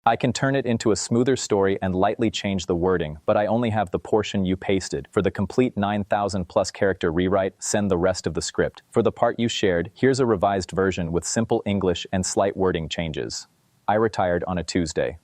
I can turn it into a smoother story and lightly change the wording, but I only have the portion you pasted. For the complete 9,000 plus character rewrite, send the rest of the script. For the part you shared, here's a revised version with simple English and slight wording changes. I retired on a Tuesday.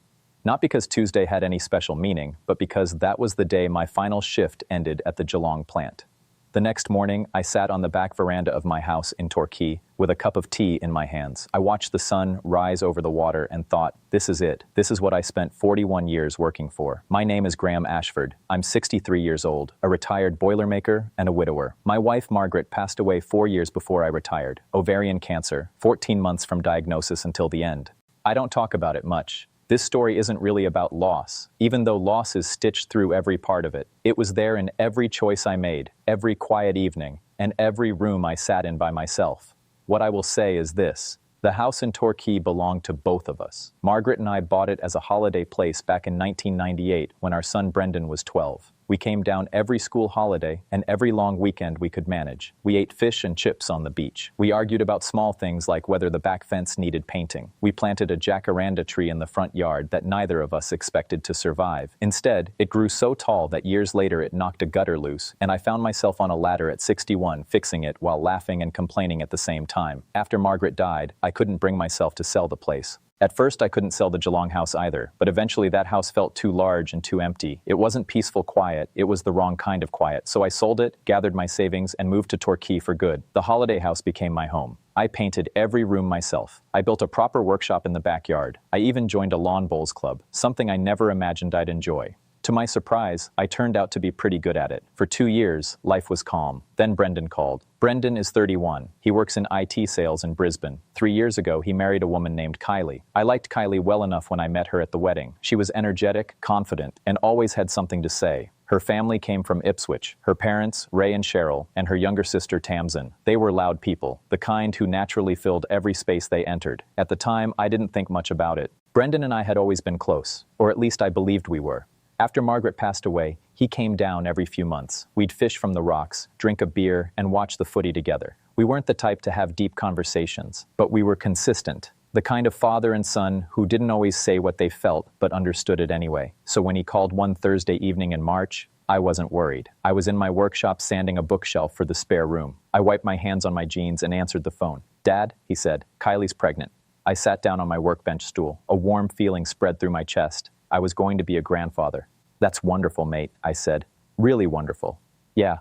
Not because Tuesday had any special meaning, but because that was the day my final shift ended at the Geelong plant. The next morning, I sat on the back veranda of my house in Torquay with a cup of tea in my hands. I watched the sun rise over the water and thought, this is it. This is what I spent 41 years working for. My name is Graham Ashford. I'm 63 years old, a retired boilermaker and a widower. My wife, Margaret, passed away 4 years before I retired. Ovarian cancer, 14 months from diagnosis until the end. I don't talk about it much. This story isn't really about loss, even though loss is stitched through every part of it. It was there in every choice I made, every quiet evening, and every room I sat in by myself. What I will say is this. The house in Torquay belonged to both of us. Margaret and I bought it as a holiday place back in 1998 when our son Brendan was 12. We came down every school holiday and every long weekend we could manage. We ate fish and chips on the beach. We argued about small things like whether the back fence needed painting. We planted a jacaranda tree in the front yard that neither of us expected to survive. Instead, it grew so tall that years later it knocked a gutter loose, and I found myself on a ladder at 61 fixing it while laughing and complaining at the same time. After Margaret died, I couldn't bring myself to sell the place. At first, I couldn't sell the Geelong house either, but eventually that house felt too large and too empty. It wasn't peaceful quiet, it was the wrong kind of quiet. So I sold it, gathered my savings, and moved to Torquay for good. The holiday house became my home. I painted every room myself. I built a proper workshop in the backyard. I even joined a lawn bowls club, something I never imagined I'd enjoy. To my surprise, I turned out to be pretty good at it. For 2 years, life was calm. Then Brendan called. Brendan is 31. He works in IT sales in Brisbane. 3 years ago, he married a woman named Kylie. I liked Kylie well enough when I met her at the wedding. She was energetic, confident, and always had something to say. Her family came from Ipswich. Her parents, Ray and Cheryl, and her younger sister Tamsin. They were loud people, the kind who naturally filled every space they entered. At the time, I didn't think much about it. Brendan and I had always been close, or at least I believed we were. After Margaret passed away, he came down every few months. We'd fish from the rocks, drink a beer, and watch the footy together. We weren't the type to have deep conversations, but we were consistent. The kind of father and son who didn't always say what they felt, but understood it anyway. So when he called one Thursday evening in March, I wasn't worried. I was in my workshop sanding a bookshelf for the spare room. I wiped my hands on my jeans and answered the phone. "Dad," he said, "Kylie's pregnant." I sat down on my workbench stool. A warm feeling spread through my chest. I was going to be a grandfather. "That's wonderful, mate," I said. "Really wonderful." "Yeah."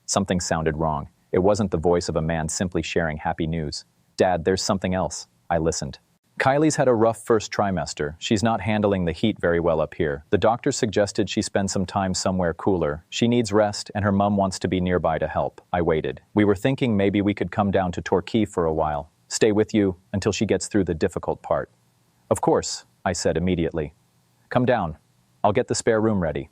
Something sounded wrong. It wasn't the voice of a man simply sharing happy news. "Dad, there's something else." I listened. "Kylie's had a rough first trimester. She's not handling the heat very well up here. The doctor suggested she spend some time somewhere cooler. She needs rest, and her mum wants to be nearby to help." I waited. "We were thinking maybe we could come down to Torquay for a while. Stay with you until she gets through the difficult part." "Of course," I said immediately. "Come down. I'll get the spare room ready."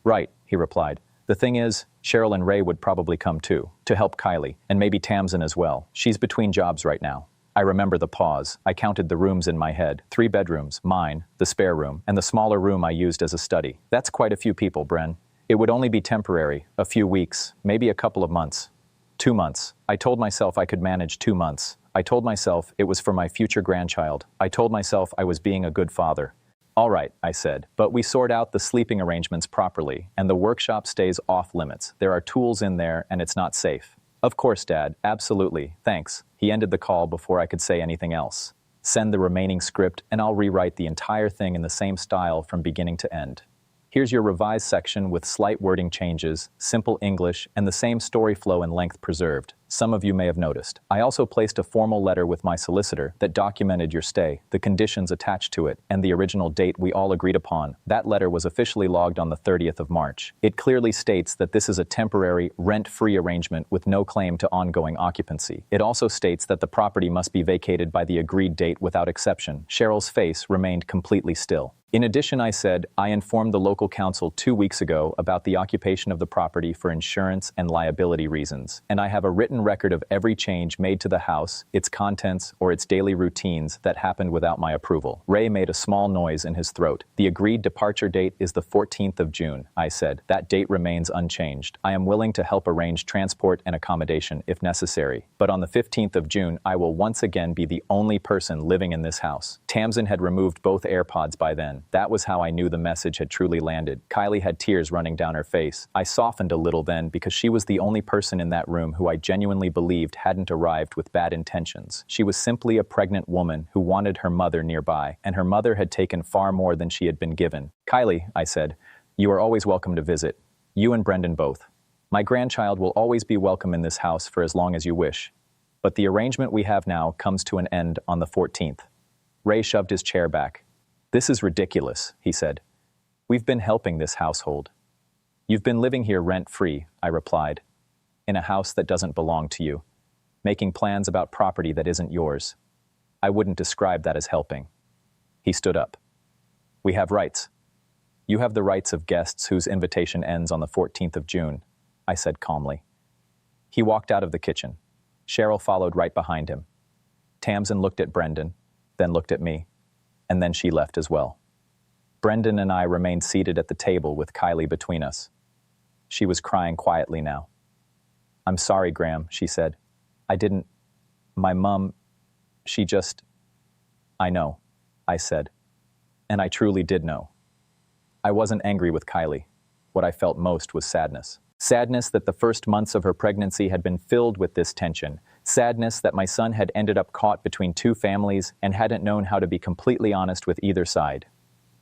"Right," he replied. "The thing is, Cheryl and Ray would probably come too, to help Kylie, and maybe Tamsin as well. She's between jobs right now." I remember the pause. I counted the rooms in my head. 3 bedrooms, mine, the spare room, and the smaller room I used as a study. That's quite a few people, Bren. It would only be temporary, a few weeks, maybe a couple of months. 2 months. I told myself I could manage 2 months. I told myself it was for my future grandchild. I told myself I was being a good father. "All right," I said, "but we sort out the sleeping arrangements properly, and the workshop stays off limits. There are tools in there, and it's not safe." "Of course, Dad, absolutely, thanks." He ended the call before I could say anything else. "Send the remaining script, and I'll rewrite the entire thing in the same style from beginning to end." Here's your revised section with slight wording changes, simple English, and the same story flow and length preserved. Some of you may have noticed. I also placed a formal letter with my solicitor that documented your stay, the conditions attached to it, and the original date we all agreed upon. That letter was officially logged on the 30th of March. It clearly states that this is a temporary, rent-free arrangement with no claim to ongoing occupancy. It also states that the property must be vacated by the agreed date without exception. Cheryl's face remained completely still. In addition, I said, I informed the local council 2 weeks ago about the occupation of the property for insurance and liability reasons, and I have a written written record of every change made to the house, its contents, or its daily routines that happened without my approval. Ray made a small noise in his throat. The agreed departure date is the 14th of June, I said. That date remains unchanged. I am willing to help arrange transport and accommodation if necessary. But on the 15th of June, I will once again be the only person living in this house. Tamsin had removed both AirPods by then. That was how I knew the message had truly landed. Kylie had tears running down her face. I softened a little then because she was the only person in that room who I genuinely believed hadn't arrived with bad intentions. She was simply a pregnant woman who wanted her mother nearby, and her mother had taken far more than she had been given. Kylie, I said, you are always welcome to visit. You and Brendan both. My grandchild will always be welcome in this house for as long as you wish. But the arrangement we have now comes to an end on the 14th. Ray shoved his chair back. This is ridiculous, he said. We've been helping this household. You've been living here rent-free, I replied, in a house that doesn't belong to you, making plans about property that isn't yours. I wouldn't describe that as helping. He stood up. We have rights. You have the rights of guests whose invitation ends on the 14th of June, I said calmly. He walked out of the kitchen. Cheryl followed right behind him. Tamsin looked at Brendan, then looked at me, and then she left as well. Brendan and I remained seated at the table with Kylie between us. She was crying quietly now. I'm sorry, Graham, she said. My mom, she just... I know, I said. And I truly did know. I wasn't angry with Kylie. What I felt most was sadness. Sadness that the first months of her pregnancy had been filled with this tension. Sadness that my son had ended up caught between two families and hadn't known how to be completely honest with either side.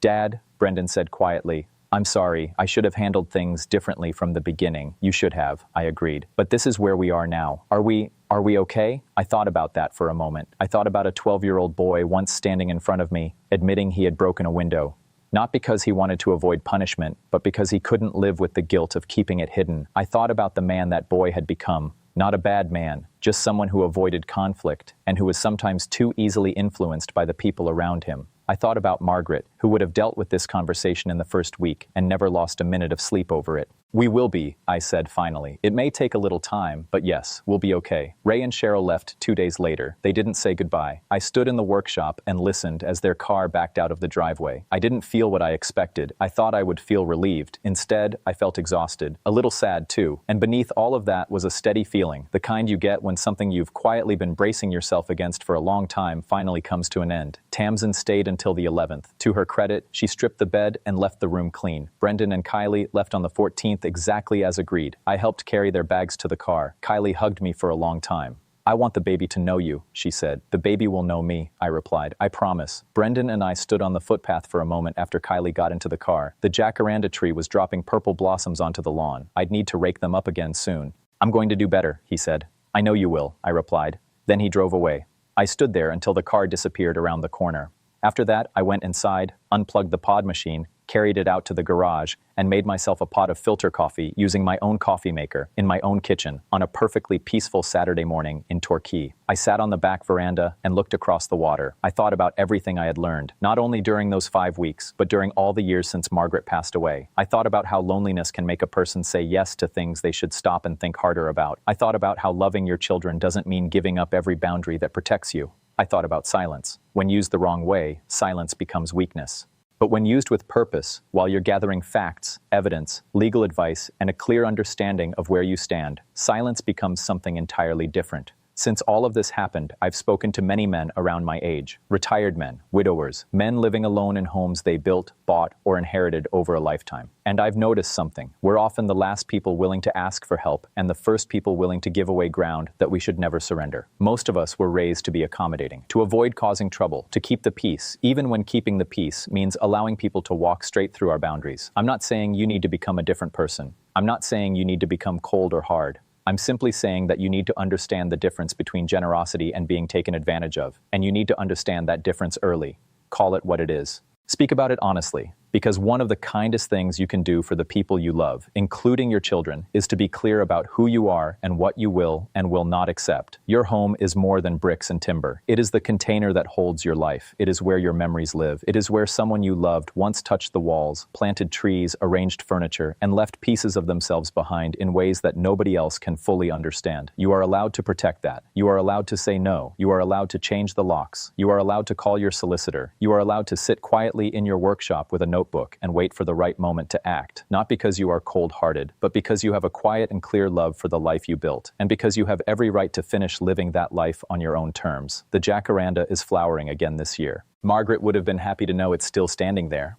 Dad, Brendan said quietly, I'm sorry, I should have handled things differently from the beginning. You should have, I agreed. But this is where we are now. Are we okay? I thought about that for a moment. I thought about a 12-year-old boy once standing in front of me, admitting he had broken a window. Not because he wanted to avoid punishment, but because he couldn't live with the guilt of keeping it hidden. I thought about the man that boy had become. Not a bad man, just someone who avoided conflict and who was sometimes too easily influenced by the people around him. I thought about Margaret, who would have dealt with this conversation in the first week and never lost a minute of sleep over it. We will be, I said finally. It may take a little time, but yes, we'll be okay. Ray and Cheryl left 2 days later. They didn't say goodbye. I stood in the workshop and listened as their car backed out of the driveway. I didn't feel what I expected. I thought I would feel relieved. Instead, I felt exhausted, a little sad too. And beneath all of that was a steady feeling, the kind you get when something you've quietly been bracing yourself against for a long time finally comes to an end. Tamsin stayed until the 11th. To her credit, she stripped the bed and left the room clean. Brendan and Kylie left on the 14th exactly as agreed. I helped carry their bags to the car. Kylie hugged me for a long time. I want the baby to know you, she said. The baby will know me, I replied. I promise. Brendan and I stood on the footpath for a moment after Kylie got into the car. The jacaranda tree was dropping purple blossoms onto the lawn. I'd need to rake them up again soon. I'm going to do better, he said. I know you will, I replied. Then he drove away. I stood there until the car disappeared around the corner. After that, I went inside, unplugged the pod machine, carried it out to the garage, and made myself a pot of filter coffee using my own coffee maker in my own kitchen on a perfectly peaceful Saturday morning in Torquay. I sat on the back veranda and looked across the water. I thought about everything I had learned, not only during those 5 weeks, but during all the years since Margaret passed away. I thought about how loneliness can make a person say yes to things they should stop and think harder about. I thought about how loving your children doesn't mean giving up every boundary that protects you. I thought about silence. When used the wrong way, silence becomes weakness. But when used with purpose, while you're gathering facts, evidence, legal advice, and a clear understanding of where you stand, silence becomes something entirely different. Since all of this happened, I've spoken to many men around my age, retired men, widowers, men living alone in homes they built, bought, or inherited over a lifetime. And I've noticed something. We're often the last people willing to ask for help and the first people willing to give away ground that we should never surrender. Most of us were raised to be accommodating, to avoid causing trouble, to keep the peace, even when keeping the peace means allowing people to walk straight through our boundaries. I'm not saying you need to become a different person. I'm not saying you need to become cold or hard. I'm simply saying that you need to understand the difference between generosity and being taken advantage of, and you need to understand that difference early. Call it what it is. Speak about it honestly. Because one of the kindest things you can do for the people you love, including your children, is to be clear about who you are and what you will and will not accept. Your home is more than bricks and timber. It is the container that holds your life. It is where your memories live. It is where someone you loved once touched the walls, planted trees, arranged furniture, and left pieces of themselves behind in ways that nobody else can fully understand. You are allowed to protect that. You are allowed to say no. You are allowed to change the locks. You are allowed to call your solicitor. You are allowed to sit quietly in your workshop with a notebook and wait for the right moment to act, not because you are cold-hearted, but because you have a quiet and clear love for the life you built, and because you have every right to finish living that life on your own terms. The jacaranda is flowering again this year. Margaret would have been happy to know it's still standing there.